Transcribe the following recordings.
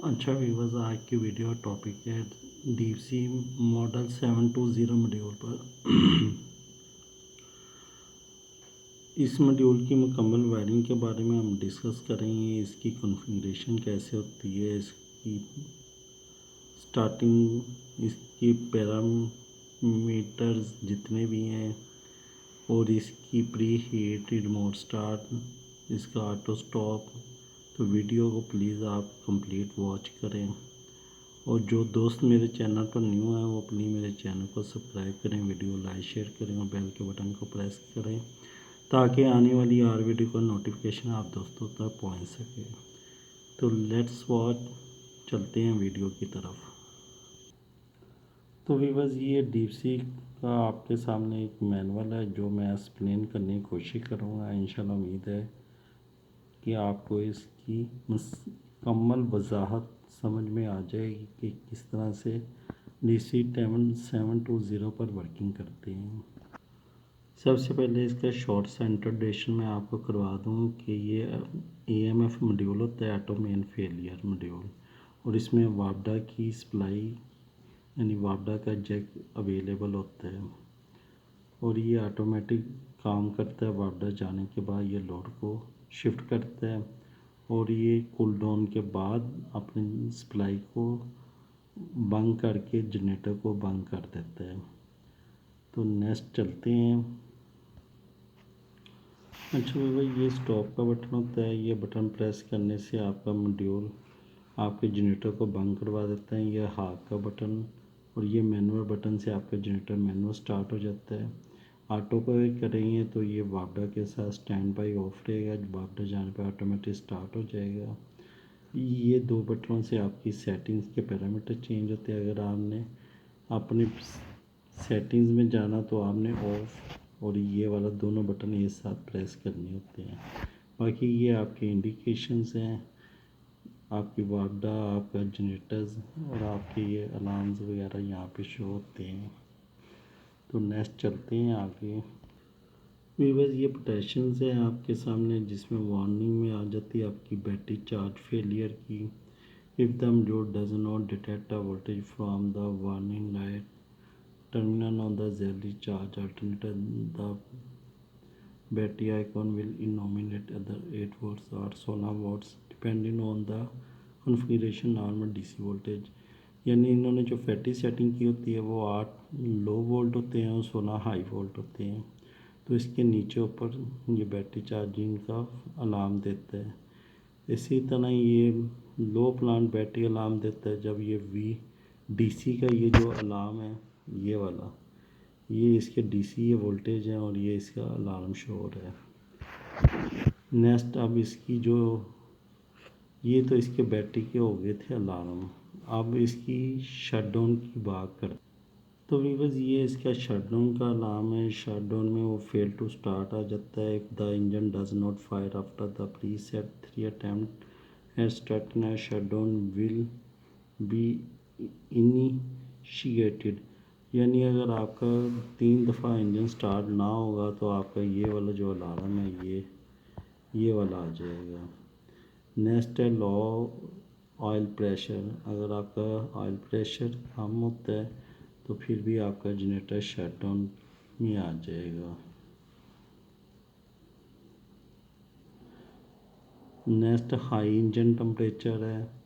अच्छा व्यूवर्स, आज की वीडियो टॉपिक है डीप सी मॉडल 720 मॉड्यूल पर। इस मॉड्यूल की मुकम्मल वायरिंग के बारे में हम डिस्कस करेंगे। इसकी कॉन्फ़िगरेशन कैसे होती है, इसकी स्टार्टिंग, इसकी पैरामीटर्स जितने भी हैं, और इसकी प्री हीट, रिमोट स्टार्ट, इसका ऑटो स्टॉप। तो वीडियो को प्लीज़ आप कंप्लीट वॉच करें। और जो दोस्त मेरे चैनल पर न्यू हैं वो अपनी मेरे चैनल को सब्सक्राइब करें, वीडियो लाइक शेयर करें और बेल के बटन को प्रेस करें ताकि आने वाली हर वीडियो का नोटिफिकेशन आप दोस्तों तक पहुंच सके। तो लेट्स वॉच, चलते हैं वीडियो की तरफ। तो व्यूअर्स, ये डीप सी का आपके सामने एक मैनुअल है जो मैं एक्सप्लेन करने की कोशिश करूँगा। इंशाल्लाह उम्मीद है कि आपको इसकी मुकम्मल वजाहत समझ में आ जाएगी कि किस तरह से DC 720 पर वर्किंग करते हैं। सबसे पहले इसका शॉर्ट सा इंट्रोडक्शन मैं आपको करवा दूं कि ये AMF मॉड्यूल होता है, ऑटो मेन फेलियर मॉड्यूल, और इसमें वापडा की सप्लाई यानी वापडा का जैक अवेलेबल होता है और ये ऑटोमेटिक काम करता है। वापडा जाने के बाद ये लोड को शिफ्ट करता है और ये कूल डाउन के बाद अपनी सप्लाई को बंद करके जनरेटर को बंद कर देता है। तो नेक्स्ट चलते हैं। अच्छा भाई, ये स्टॉप का बटन होता है। ये बटन प्रेस करने से आपका मॉड्यूल आपके जनरेटर को बंद करवा देता है। यह हाथ का बटन और ये मैनुअल बटन से आपका जनरेटर मैनुअल स्टार्ट हो जाता है। ऑटो पे करेंगे तो ये वापडा के साथ स्टैंड बाई ऑफ रहेगा, वापडा जाने पर ऑटोमेटिक स्टार्ट हो जाएगा। ये दो बटनों से आपकी सेटिंग्स के पैरामीटर चेंज होते हैं। अगर आपने अपने सेटिंग्स में जाना तो आपने ऑफ और ये वाला दोनों बटन एक साथ प्रेस करने होते हैं। बाकी ये आपके इंडिकेशंस हैं, आपकी वापडा, आपका जनरेटर्स और आपके ये अलार्म्स वगैरह यहाँ पे शो होते हैं। तो नेक्स्ट चलते हैं आगे। व्यूअर्स, ये पोटेंशियल्स है आपके सामने जिसमें वार्निंग में आ जाती है आपकी बैटरी चार्ज फेलियर की। If the module does not detect a voltage from the warning light terminal on the ZD charge alternator, the battery icon will illuminate either 8 volts or 16 volts depending on the configuration normal DC voltage। यानी इन्होंने जो fatty setting की होती है वो 8 लो volt होते हैं और 16 हाई वोल्ट होते हैं। तो इसके नीचे ऊपर ये बैटरी चार्जिंग का अलार्म देता है। इसी तरह ये लो प्लांट बैटरी अलार्म देता है जब ये DC का ये जो अलार्म है, ये वाला, ये इसके DC ये वोल्टेज है और ये इसका अलार्म शो हो रहा है। नेक्स्ट, अब इसकी जो ये तो इसके बैटरी के हो गए थे अलार्म। अब इसकी शटडाउन की बात करते। तो व्यूअर्स, ये इसका शटडाउन का अलार्म है। शटडाउन में वो फेल टू स्टार्ट आ जाता है। If the engine does not fire after the preset 3 attempt at starting a shutdown will be initiated. यानी अगर आपका 3 दफ़ा इंजन स्टार्ट ना होगा तो आपका ये वाला जो अलार्म है ये वाला आ जाएगा। नेक्स्ट है लो ऑयल प्रेशर। अगर आपका ऑयल प्रेशर कम होता है तो फिर भी आपका जनरेटर शटडाउन में आ जाएगा। नेक्स्ट हाई इंजन टेम्परेचर है।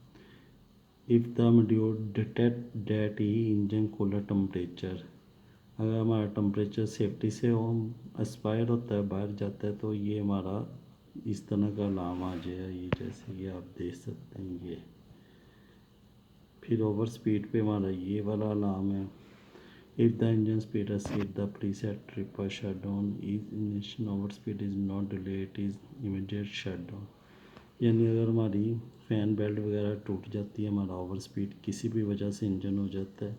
If the module detect that he engine cooler temperature, अगर हमारा टेम्परेचर सेफ्टी से एक्सपायर होता है, बाहर जाता है, तो ये हमारा इस तरह का अलार्म आ जाएगा। ये जैसे ये आप देख सकते हैं ये। फिर ओवर स्पीड पे हमारा ये वाला अलार्म है। If the engine speed exceed the preset tripper shutdown, if engine over speed is not delay, it is immediate shutdown. यानी अगर हमारी फ़ैन बेल्ट वगैरह टूट जाती है, हमारा ओवर स्पीड किसी भी वजह से इंजन हो जाता है,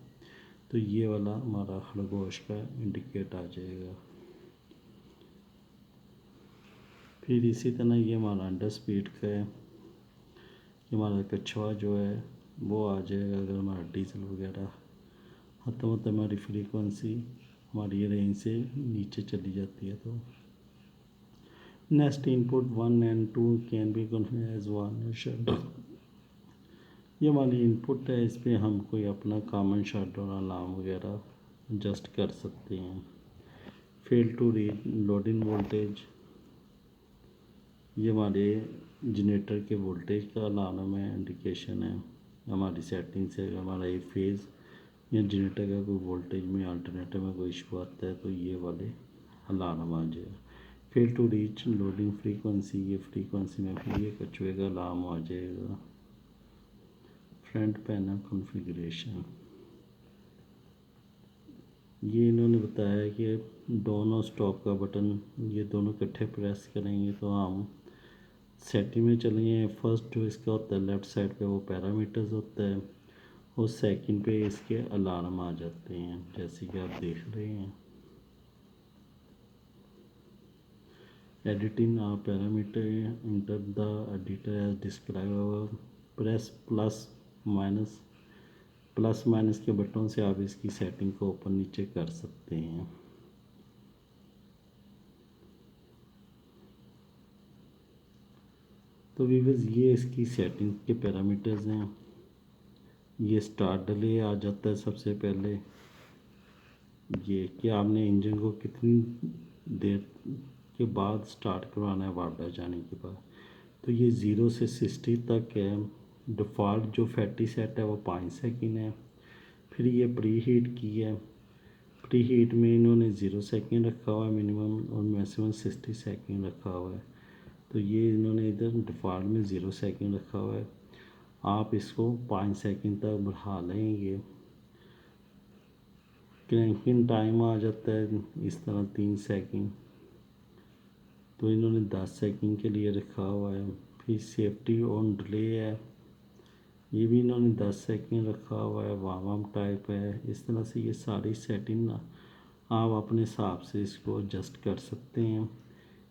तो ये वाला हमारा खरगोश का इंडिकेट आ जाएगा। फिर इसी तरह ये हमारा अंडर स्पीड का है, हमारा कछुआ जो है वो आ जाएगा अगर हमारा डीजल वगैरह ख़त्म होता है, हमारी फ्रीक्वेंसी हमारी रेंज से नीचे चली जाती है। तो next, input 1 and 2 can be configured as one shutdown. ये हमारी इनपुट है, इस पे हम कोई अपना कॉमन शटडाउन अलार्म वगैरह एडजस्ट कर सकते हैं। Fail to read loading voltage, ये हमारे जनरेटर के वोल्टेज का अलार्म है, इंडिकेशन है हमारी सेटिंग से। अगर हमारा एक फेज़ या जनरेटर का कोई वोल्टेज में अल्टरनेटर में कोई इशू आता है तो ये वाले अलार्म आ जाएगा। Fail to reach loading frequency, ये फ्रीक्वेंसी में फिर ये कचुए का अलार्म आ जाएगा। फ्रंट पैनल कॉन्फ़िगरेशन, ये इन्होंने बताया कि दोनों स्टॉप का बटन ये दोनों इकट्ठे प्रेस करेंगे तो हम सेटिंग में चलेंगे। फर्स्ट जो इसका होता है लेफ़्ट साइड पे वो पैरामीटर्स होता है और सेकंड पे इसके अलार्म आ जाते हैं जैसे कि आप देख रहे हैं। Editing parameter enter the editor as describe, press plus minus के बटन से आप इसकी सेटिंग को ऊपर नीचे कर सकते हैं। तो व्यूअर्स ये इसकी सेटिंग के पैरामीटर्स हैं। ये स्टार्ट डिले आ जाता है सबसे पहले, ये कि आपने इंजन को कितनी देर के बाद स्टार्ट करवाना है वापस जाने के बाद। तो ये 0 से 60 तक है। डिफ़ॉल्ट जो फैटी सेट है वो 5 सेकंड है। फिर ये प्री हीट की है, प्री हीट में इन्होंने 0 सेकंड रखा हुआ है मिनिमम और मैक्सिमम 60 सेकंड रखा हुआ है। तो ये इन्होंने इधर डिफ़ॉल्ट में 0 सेकंड रखा हुआ है। आप इसको 5 सेकंड तक बढ़ा लेंगे। क्रैंकिंग टाइम आ जाता है इस तरह 3 सेकंड, तो इन्होंने 10 सेकंड के लिए रखा हुआ है। फिर सेफ्टी ऑन डिले है, ये भी इन्होंने 10 सेकंड रखा हुआ है। वार्म अप टाइप है। इस तरह से ये सारी सेटिंग ना आप अपने हिसाब से इसको एडजस्ट कर सकते हैं।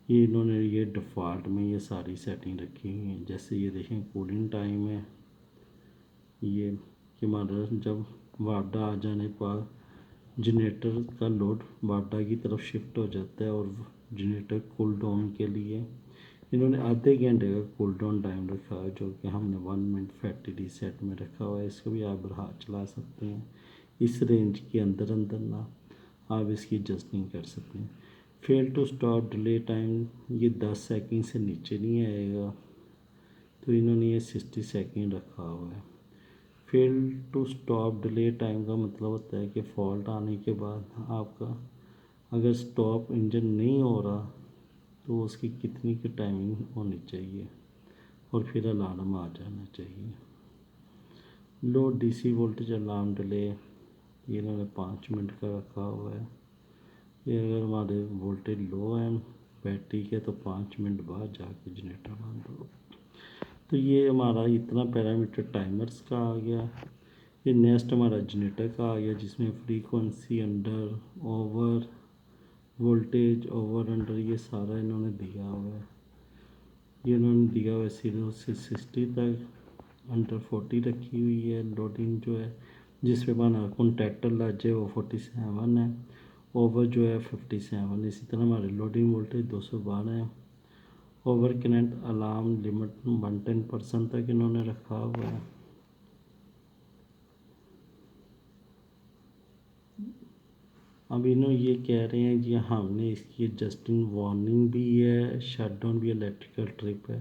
ये इन्होंने ये डिफ़ॉल्ट में ये सारी सेटिंग रखी हुई हैं। जैसे ये देखें कूलिंग टाइम है, ये कि हमारा जब वापडा आ जाने पर जनरेटर का लोड वापडा की तरफ शिफ्ट हो जाता है और जनरेटर कूल डाउन के लिए इन्होंने आधे घंटे का कूल डाउन टाइम रखा है, जो कि हमने 1 मिनट फैक्ट्री रीसेट में रखा हुआ है। इसको भी आप बढ़ा चला सकते हैं। इस रेंज के अंदर अंदर ना आप इसकी एडजस्टिंग कर सकते हैं। Fail to stop delay time, ये 10 सेकंड से नीचे नहीं आएगा, तो इन्होंने ये 60 सेकंड रखा हुआ है। Fail to stop delay time का मतलब होता है कि फॉल्ट आने के बाद आपका अगर स्टॉप इंजन नहीं हो रहा तो उसकी कितनी की टाइमिंग होनी चाहिए और फिर अलार्म आ जाना चाहिए। लो डीसी वोल्टेज अलार्म डिले, ये इन्होंने 5 मिनट का रखा हुआ है। ये अगर हमारे वोल्टेज लो है बैटरी के तो 5 मिनट बाद जाके जनरेटर बंद हो। तो ये हमारा इतना पैरामीटर टाइमर्स का आ गया। ये नेक्स्ट हमारा जनरेटर का आ गया जिसमें frequency, under, over, voltage, over under, ये सारा इन्होंने दिया हुआ है। ये इन्होंने दिया हुआ है 0 से 60 तक, अंडर 40 रखी हुई है। लोडिंग जो है जिस पे हमारा कॉन्टैक्टर लग जाए वो 47 है, ओवर जो है 57। इसी तरह हमारे लोडिंग वोल्टेज 212 है। ओवर कनेक्ट अलार्म लिमिट 110% तक इन्होंने रखा हुआ है। अब इन्होंने ये कह रहे हैं कि हमने इसकी एडजस्टिंग वार्निंग भी है, शटडाउन भी, इलेक्ट्रिकल ट्रिप है,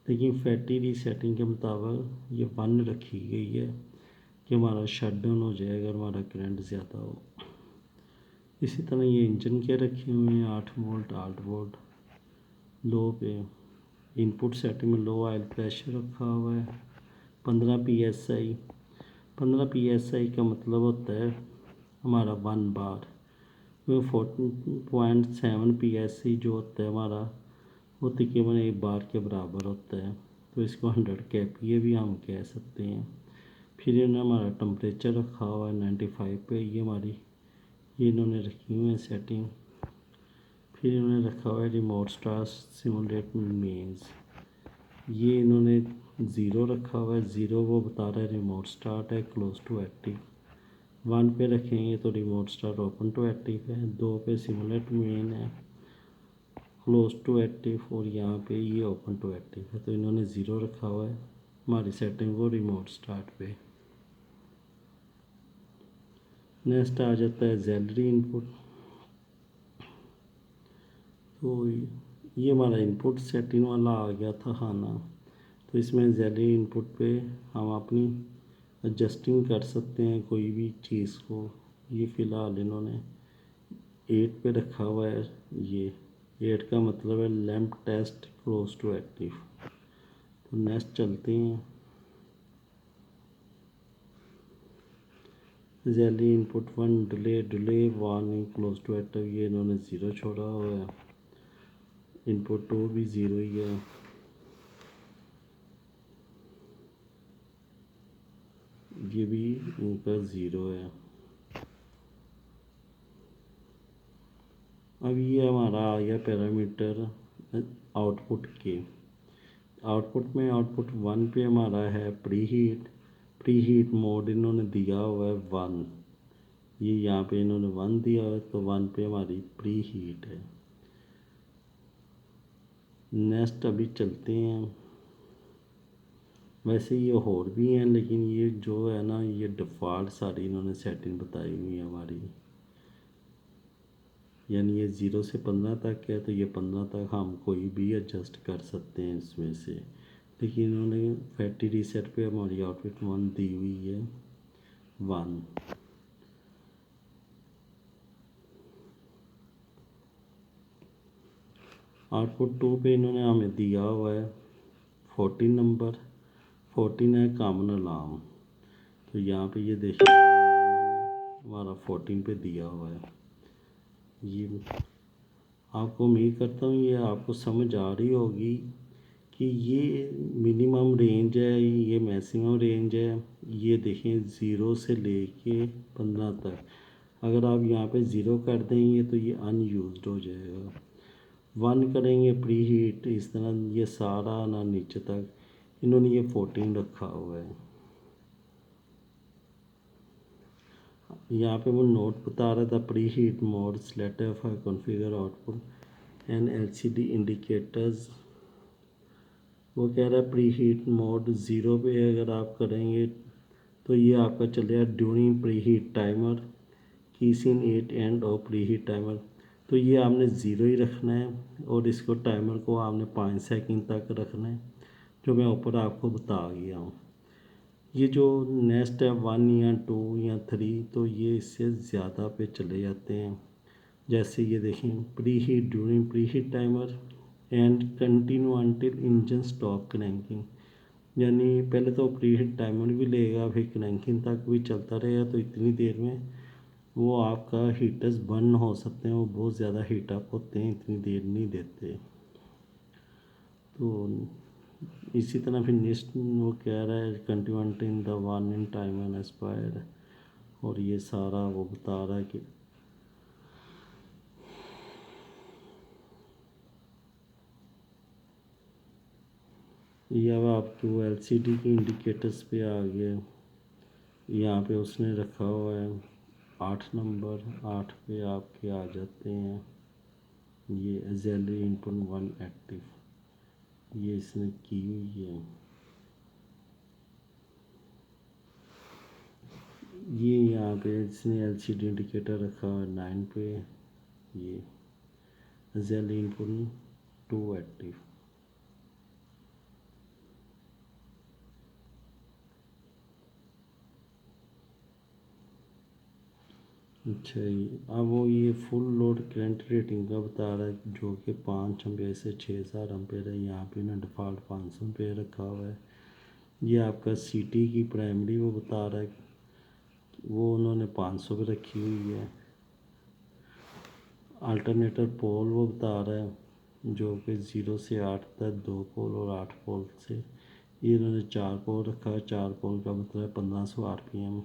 लेकिन फैटी रीसेटिंग के मुताबिक ये 1 रखी गई है कि हमारा शटडाउन हो जाए अगर हमारा करंट ज़्यादा हो। इसी तरह ये इंजन के रखे हुए हैं 8 वोल्ट 8 वोल्ट लो पे। इनपुट सेटिंग में लो ऑयल प्रेशर रखा हुआ है। 15 PSI, 15 PSI का मतलब होता है हमारा 1 बार। वो 14.7 PSI जो होता है हमारा वो तकरीबन 1 बार के बराबर होता है, तो इसको 100 kPa भी हम कह सकते हैं। फिर इन्होंने हमारा टम्परेचर रखा हुआ है 95 पे, ये हमारी ये इन्होंने रखी हुई है सेटिंग। फिर इन्होंने रखा हुआ है रिमोट स्टार्ट सिमुलेट मेन्स, ये इन्होंने 0 रखा हुआ है। 0 वो बता रहा है रिमोट स्टार्ट है क्लोज टू एक्टिव। 1 पे रखेंगे तो remote start open to active है। 2 पे सिमुलेट मेन है क्लोज टू एक्टिव और यहाँ पे ये ओपन टू एक्टिव है, तो इन्होंने 0 रखा हुआ है। हमारी सेटिंग को रिमोट स्टार्ट पे। नेक्स्ट आ जाता है सैलरी इनपुट। तो ये हमारा इनपुट सेटिंग वाला आ गया था खाना। तो इसमें सैलरी इनपुट पे हम अपनी एडजस्टिंग कर सकते हैं कोई भी चीज़ को। ये फ़िलहाल इन्होंने 8 पे रखा हुआ है। ये 8 का मतलब है lamp test close to active. तो नेक्स्ट चलते हैं। Salary input 1 delay warning close to active, ये इन्होंने 0 छोड़ा हुआ है। इनपुट 2 भी 0 ही है। ये भी इनका 0 है। अब ये हमारा आ गया पैरामीटर आउटपुट के। आउटपुट 1 पे हमारा है प्री हीट मोड इन्होंने दिया हुआ है 1। ये यहाँ पे इन्होंने 1 दिया हुआ है, तो 1 पे हमारी प्री हीट है। नेक्स्ट अभी चलते हैं। वैसे ये और भी हैं, लेकिन ये जो है ना, ये डिफ़ॉल्ट सारी इन्होंने सेटिंग बताई हुई है हमारी। यानी ये 0 से 15 तक है, तो ये 15 तक हम कोई भी एडजस्ट कर सकते हैं इसमें से। लेकिन इन्होंने फैक्ट्री रीसेट पे हमारी आउटपुट 1 दी हुई है 1। आउटपुट 2 पे इन्होंने हमें दिया हुआ है 14 नंबर। 14 है कॉमन अलार्म। तो यहाँ पे ये देखिए हमारा 14 पे दिया हुआ है। ये आपको उम्मीद करता हूँ ये आपको समझ आ रही होगी कि ये मिनिमम रेंज है, ये मैक्सिमम रेंज है। ये देखें 0 से लेके 15 तक। अगर आप यहाँ पे 0 कर देंगे तो ये अनयूज्ड हो जाएगा। 1 करेंगे प्री हीट, इस तरह ये सारा ना नीचे तक इन्होंने ये 14 रखा हुआ है। यहाँ पे वो नोट बता रहा था pre heat mode select for configure output and LCD indicators. वो कह रहा है प्री हीट मोड 0 पे अगर आप करेंगे तो ये आपका चलेगा during pre heat timer keys in 8 end और प्री हीट टाइमर। तो ये आपने 0 ही रखना है और इसको टाइमर को आपने 5 सेकंड तक रखना है, जो मैं ऊपर आपको बता गया हूँ। ये जो नेक्स्ट है 1 या 2 या 3, तो ये इससे ज़्यादा पे चले जाते हैं। जैसे ये देखें pre heat during pre heat timer and continue until engine stop cranking. यानी पहले तो प्री हीट टाइमर भी लेगा, फिर क्रैंकिंग तक भी चलता रहेगा। तो इतनी देर में वो आपका हीटर्स बर्न हो सकते हैं, वो बहुत ज़्यादा हीटअप होते हैं, इतनी देर नहीं देते। तो इसी तरह फिर नेक्स्ट वो कह रहा है continuant in the warning time and expire. और ये सारा वो बता रहा है कि ये अब आपके वो एलसीडी की इंडिकेटर्स पे आ गया। यहाँ पे उसने रखा हुआ है 8 नंबर। 8 पे आपके आ जाते हैं ये ऑक्सिलरी इनपुट 1 एक्टिव, ये इसने की हुई है। ये यहाँ पे इसने एलसीडी इंडिकेटर रखा हुआ है 9 पे, ये ऑक्सिलरी इनपुट 2 एक्टिव। अच्छा जी, अब वो ये फुल लोड करंट रेटिंग का बता रहा है, जो कि 5 एम्पेयर से 6,000 एम्पेयर है। यहाँ पे ना डिफ़ॉल्ट 500 एम्पेयर रखा हुआ है। ये आपका सीटी की प्राइमरी वो बता रहा है, वो उन्होंने 500 पे रखी हुई है। अल्टरनेटर पोल वो बता रहा है, जो कि 0 से 8 तक 2 पोल और 8 पोल से। ये इन्होंने 4 पोल रखा है। 4 पोल का मतलब 1500 RPM।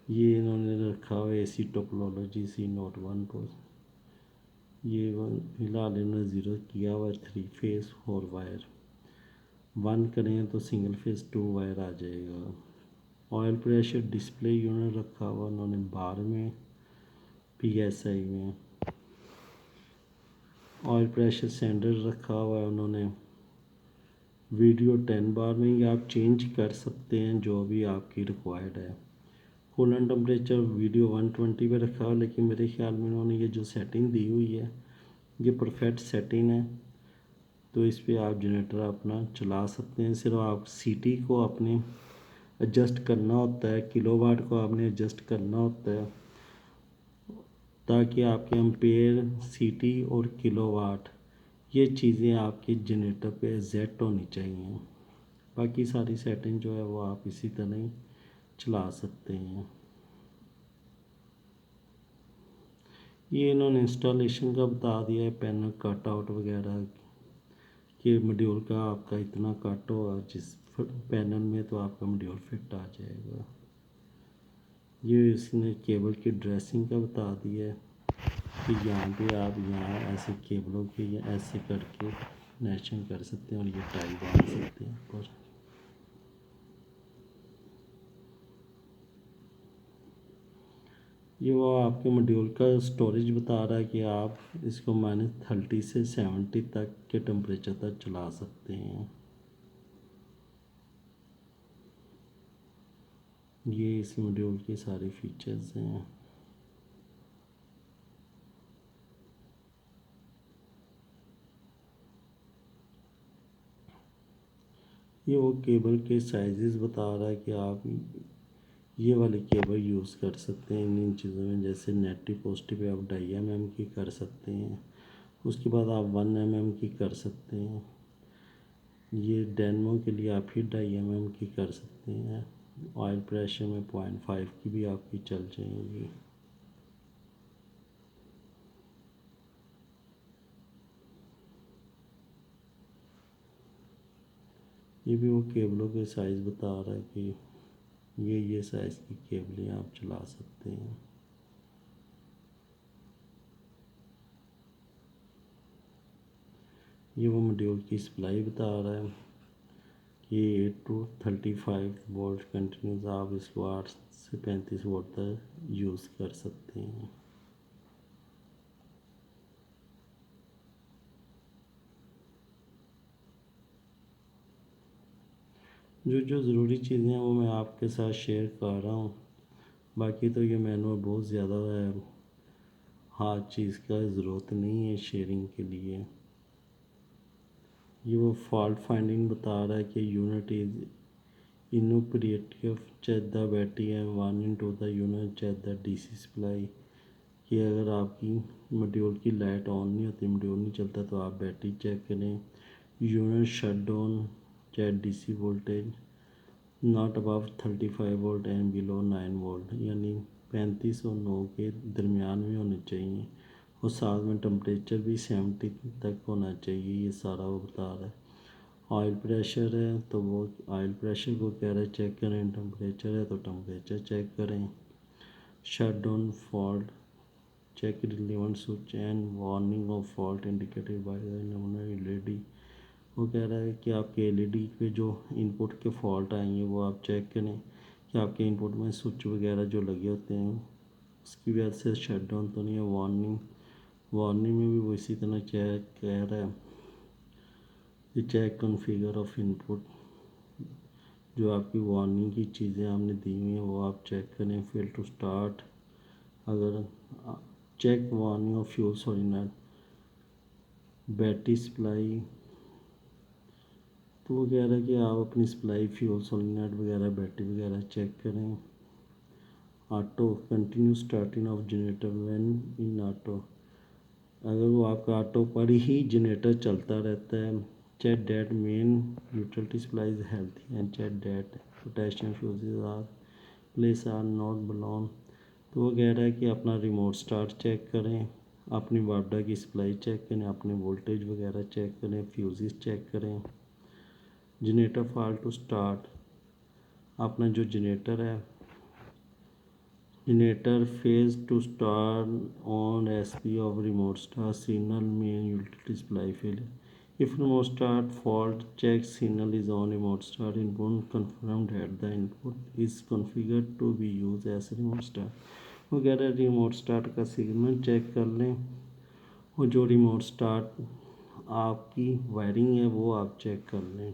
ये इन्होंने रखा हुआ है AC टोपोलॉजी सी नोट 1 पोल। ये फिलहाल इन्होंने 0 किया हुआ है। 3 फेस 4 वायर। 1 करें तो सिंगल फेस 2 वायर आ जाएगा। ऑयल प्रेशर डिस्प्ले यूनिट रखा हुआ उन्होंने बार में PSI में। ऑयल प्रेशर सेंसर रखा हुआ है उन्होंने वीडियो 10 बार में ही आप चेंज कर सकते हैं जो भी आपकी रिक्वायर्ड है। कूलेंट टेम्परेचर वीडियो 120 पे रखा हो, लेकिन मेरे ख्याल में उन्होंने ये जो सेटिंग दी हुई है ये परफेक्ट सेटिंग है, तो इस पर आप जनरेटर अपना चला सकते हैं। सिर्फ आप सीटी को अपने एडजस्ट करना होता है, किलोवाट को आपने एडजस्ट करना होता है, ताकि आपके एम्पेयर, सीटी और किलोवाट ये चीज़ें आपके जनरेटर पे एग्जैक्ट होनी चाहिए। बाकी सारी सेटिंग जो है वो आप इसी तरह ही चला सकते हैं। ये इन्होंने इंस्टॉलेशन का बता दिया है, पैनल कट आउट वगैरह कि मॉड्यूल का आपका इतना कट होगा जिस पैनल में, तो आपका मॉड्यूल फिट आ जाएगा। ये इसने केबल की ड्रेसिंग का बता दिया है कि यहाँ पे आप यहाँ ऐसे केबलों के या ऐसे करके मैचिंग कर सकते हैं और ये टाई बांध सकते हैं ऊपर। ये वो आपके मॉड्यूल का स्टोरेज बता रहा है कि आप इसको -30 से 70 तक के टेम्परेचर तक चला सकते हैं। ये इस मॉड्यूल के सारे फीचर्स हैं। ये वो केबल के साइजेस बता रहा है कि आप ये वाली केबल यूज़ कर सकते हैं इन चीज़ों में, जैसे नेटिव पॉजिटिव पे आप 2.5 mm की कर सकते हैं, उसके बाद आप 1 mm की कर सकते हैं। ये डेनमो के लिए आप ही 2.5 mm की कर सकते हैं। ऑयल प्रेशर में 0.5 की भी आपकी चल जाएगी। ये भी वो केबलों के साइज़ बता रहा है कि ये साइज़ की केबलें आप चला सकते हैं। ये वो मॉड्यूल की सप्लाई बता रहा है कि 8 to 35 वोल्ट कंटिन्यूस आप इसको 8 से 35 वोल्ट तक यूज़ कर सकते हैं। जो जो ज़रूरी चीज़ें हैं वो मैं आपके साथ शेयर कर रहा हूँ। बाकी तो ये मैनुअल बहुत ज़्यादा है, हर चीज़ का ज़रूरत नहीं है शेयरिंग के लिए। ये वो फॉल्ट फाइंडिंग बता रहा है कि unit is inoperative, check the battery and warning to the unit, check the DC supply. कि अगर आपकी मॉड्यूल की लाइट ऑन नहीं होती, मॉड्यूल नहीं चलता, तो आप बैटरी चेक करें। Unit shut down, check DC voltage not above 35 volt and below 9 volt, यानी 35 और 9 के दरमियान में होने चाहिए, और साथ में टेम्परेचर भी 70 तक होना चाहिए। ये सारा वो बता रहा है। ऑयल प्रेशर है तो वो ऑयल प्रेशर को कह रहा है चेक करें, टेम्परेचर है तो टेम्परेचर चेक करें। Shut down fault, check relevant switch and warning of fault indicated by the LED. वो कह रहा है कि आपके एलईडी पे जो इनपुट के फॉल्ट आएंगे वो आप चेक करें कि आपके इनपुट में स्विच वगैरह जो लगे होते हैं उसकी वजह से शट डाउन तो नहीं है। वार्निंग में भी वो इसी तरह चेक कह रहा है कि चेक कॉन्फ़िगर ऑफ इनपुट, जो आपकी वार्निंग की चीज़ें आपने दी हुई हैं वो आप चेक करें। फेल टू स्टार्ट, अगर check warning of fuel solenoid, battery supply, तो वो कह रहा है कि आप अपनी सप्लाई फ्यूल सोलिनॉइड वगैरह बैटरी वगैरह चेक करें। Auto, continue starting of generator when in auto, अगर वो आपका ऑटो पर ही जनरेटर चलता रहता है। Check that main utility supply is healthy and check that potassium fuses are place are not blown. तो वो कह रहा है कि अपना रिमोट स्टार्ट चेक करें, अपनी वापडा की सप्लाई चेक करें, अपने वोल्टेज वगैरह चेक करें, फ्यूजेस चेक करें। जनरेटर फॉल्ट टू स्टार्ट, अपना जो जनरेटर है, generator fails to start on SP of remote start signal main utility supply failure. If remote start fault check signal is on remote start input confirmed that the input is configured to be used as remote start। वो कह रहे हैं remote start का signal check कर लें, और जो remote start आपकी वायरिंग है वो आप चेक कर लें।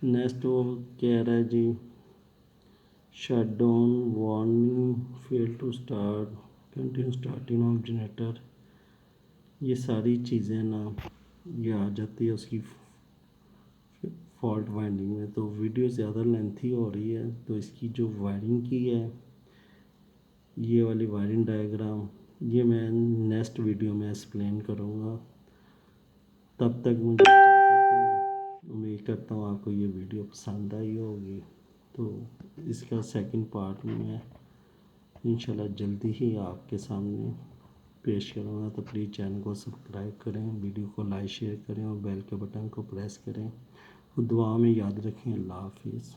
नेक्स्ट वो कह रहा है G shut down warning fail to start continue starting of generator. ये सारी चीज़ें ना ये आ जाती है उसकी फॉल्ट वाइंडिंग में। तो वीडियो ज़्यादा लेंथी हो रही है तो इसकी जो वायरिंग की है ये वाली वायरिंग डायग्राम ये मैं नेक्स्ट वीडियो में एक्सप्लेन करूँगा। तब तक मुझे इजाज़त दें। उम्मीद करता हूँ आपको ये वीडियो पसंद आई होगी। तो इसका सेकंड पार्ट में इंशाल्लाह जल्दी ही आपके सामने पेश करूँगा। तो प्लीज़ चैनल को सब्सक्राइब करें, वीडियो को लाइक शेयर करें और बेल के बटन को प्रेस करें। दुआ में याद रखें। अल्लाह हाफिज़।